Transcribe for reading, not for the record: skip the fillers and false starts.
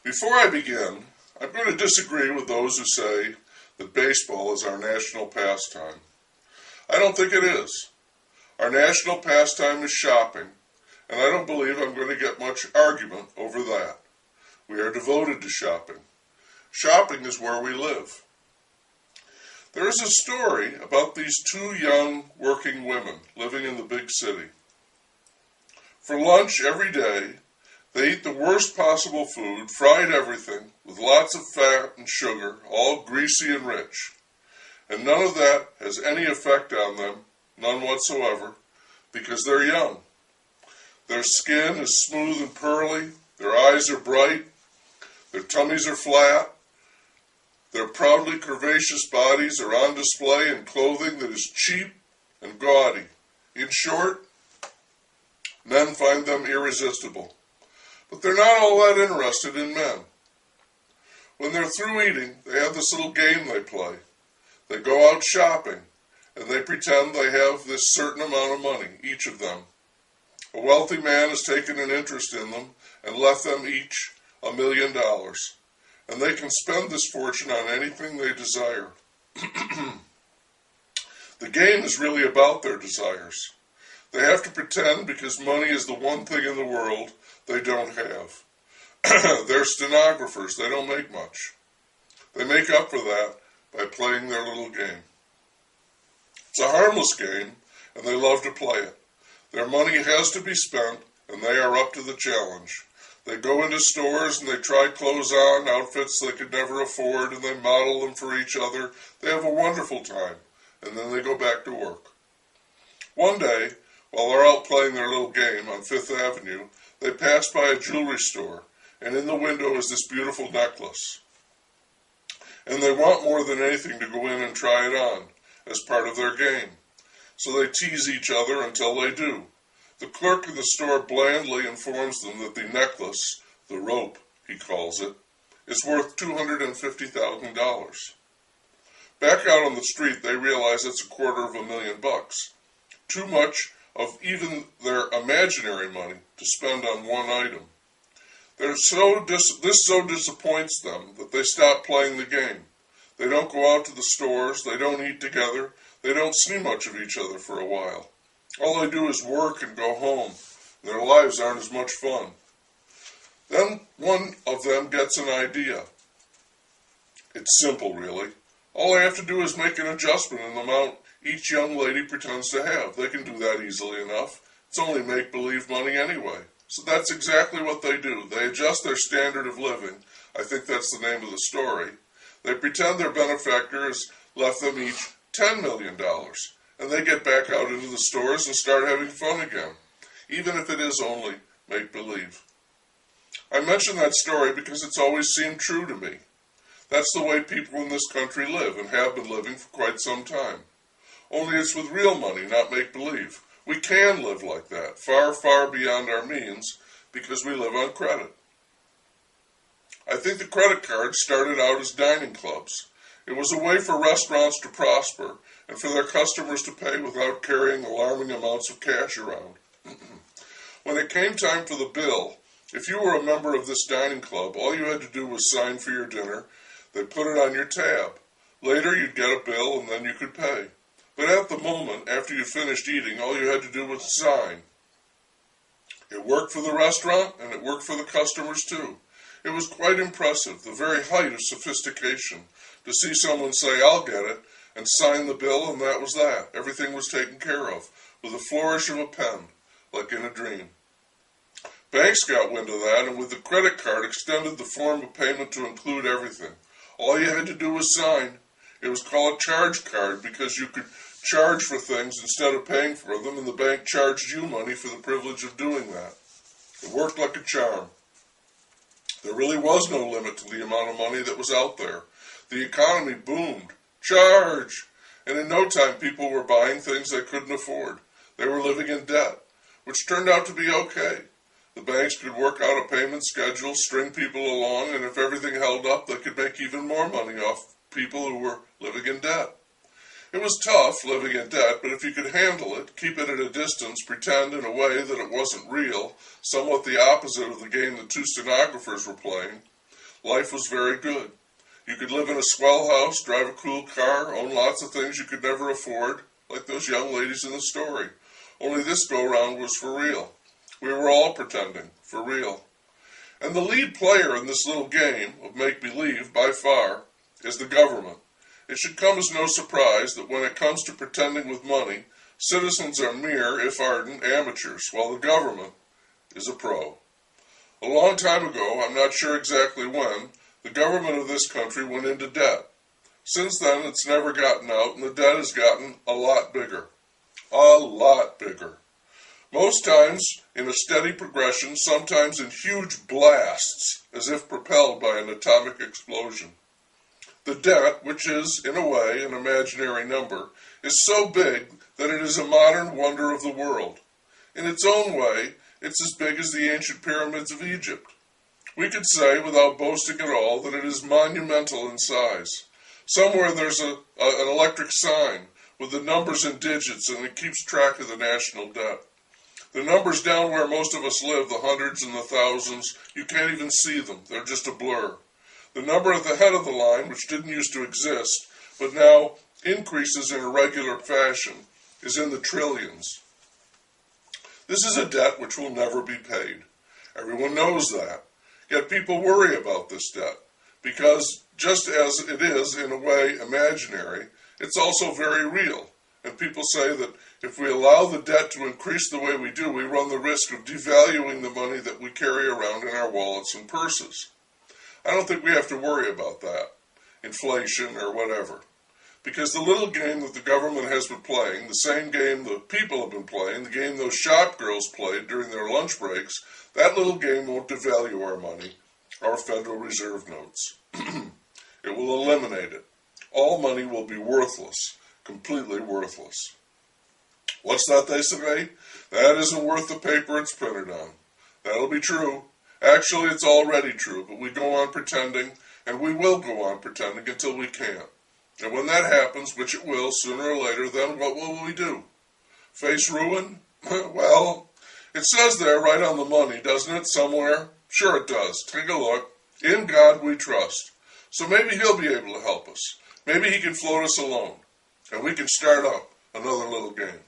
Before I begin, I'm going to disagree with those who say that baseball is our national pastime. I don't think it is. Our national pastime is shopping, and I don't believe I'm going to get much argument over that. We are devoted to shopping. Shopping is where we live. There is a story about these two young working women living in the big city. For lunch every day, they eat the worst possible food, fried everything, with lots of fat and sugar, all greasy and rich. And none of that has any effect on them, none whatsoever, because they're young. Their skin is smooth and pearly, their eyes are bright, their tummies are flat, their proudly curvaceous bodies are on display in clothing that is cheap and gaudy. In short, men find them irresistible. But they're not all that interested in men. When they're through eating, they have this little game they play. They go out shopping, and they pretend they have this certain amount of money, each of them. A wealthy man has taken an interest in them and left them each $1 million. And they can spend this fortune on anything they desire. The game is really about their desires. They have to pretend because money is the one thing in the world they don't have. They're stenographers. They don't make much. They make up for that by playing their little game. It's a harmless game, and they love to play it. Their money has to be spent, and they are up to the challenge. They go into stores and they try clothes on, outfits they could never afford, and they model them for each other. They have a wonderful time, and then they go back to work. One day, while they're out playing their little game on Fifth Avenue, they pass by a jewelry store, and in the window is this beautiful necklace. And they want more than anything to go in and try it on, as part of their game. So they tease each other until they do. The clerk in the store blandly informs them that the necklace, the rope, he calls it, is worth $250,000. Back out on the street, they realize it's $250,000. Too much of even their imaginary money to spend on one item. This so disappoints them that they stop playing the game. They don't go out to the stores, they don't eat together, they don't see much of each other for a while. All they do is work and go home. Their lives aren't as much fun. Then one of them gets an idea. It's simple, really. All they have to do is make an adjustment in the amount each young lady pretends to have. They can do that easily enough. It's only make-believe money anyway. So that's exactly what they do. They adjust their standard of living. I think that's the name of the story. They pretend their benefactor has left them each $10 million. And they get back out into the stores and start having fun again, even if it is only make-believe. I mention that story because it's always seemed true to me. That's the way people in this country live and have been living for quite some time. Only it's with real money, not make-believe. We can live like that, far, far beyond our means, because we live on credit. I think the credit card started out as dining clubs. It was a way for restaurants to prosper and for their customers to pay without carrying alarming amounts of cash around. When it came time for the bill, if you were a member of this dining club, all you had to do was sign for your dinner. They'd put it on your tab. Later, you'd get a bill, and then you could pay. But at the moment, after you finished eating, all you had to do was sign. It worked for the restaurant, and it worked for the customers, too. It was quite impressive, the very height of sophistication, to see someone say, "I'll get it," and sign the bill, and that was that. Everything was taken care of, with a flourish of a pen, like in a dream. Banks got wind of that, and with the credit card extended the form of payment to include everything. All you had to do was sign. It was called a charge card because you could charge for things instead of paying for them, and the bank charged you money for the privilege of doing that. It worked like a charm. There really was no limit to the amount of money that was out there. The economy boomed. Charge! And in no time, people were buying things they couldn't afford. They were living in debt, which turned out to be okay. The banks could work out a payment schedule, string people along, and if everything held up, they could make even more money off people who were living in debt. It was tough, living in debt, but if you could handle it, keep it at a distance, pretend in a way that it wasn't real, somewhat the opposite of the game the two stenographers were playing, life was very good. You could live in a swell house, drive a cool car, own lots of things you could never afford, like those young ladies in the story. Only this go-round was for real. We were all pretending, for real. And the lead player in this little game of make-believe, by far, is the government. It should come as no surprise that when it comes to pretending with money, citizens are mere, if ardent, amateurs, while the government is a pro. A long time ago, I'm not sure exactly when, the government of this country went into debt. Since then, it's never gotten out, and the debt has gotten a lot bigger. A lot bigger. Most times in a steady progression, sometimes in huge blasts, as if propelled by an atomic explosion. The debt, which is, in a way, an imaginary number, is so big that it is a modern wonder of the world. In its own way, it's as big as the ancient pyramids of Egypt. We could say, without boasting at all, that it is monumental in size. Somewhere there's an electric sign with the numbers and digits, and it keeps track of the national debt. The numbers down where most of us live, the hundreds and the thousands, you can't even see them. They're just a blur. The number at the head of the line, which didn't used to exist, but now increases in a regular fashion, is in the trillions. This is a debt which will never be paid. Everyone knows that. Yet people worry about this debt, because just as it is, in a way, imaginary, it's also very real. And people say that if we allow the debt to increase the way we do, we run the risk of devaluing the money that we carry around in our wallets and purses. I don't think we have to worry about that, inflation or whatever. Because the little game that the government has been playing, the same game the people have been playing, the game those shop girls played during their lunch breaks, that little game won't devalue our money, our Federal Reserve notes. It will eliminate it. All money will be worthless, completely worthless. What's that they say? That isn't worth the paper it's printed on. That'll be true. Actually, it's already true, but we go on pretending, and we will go on pretending until we can't. And when that happens, which it will, sooner or later, then what will we do? Face ruin? Well, it says there right on the money, doesn't it, somewhere? Sure it does. Take a look. In God we trust. So maybe he'll be able to help us. Maybe he can float us alone, and we can start up another little game.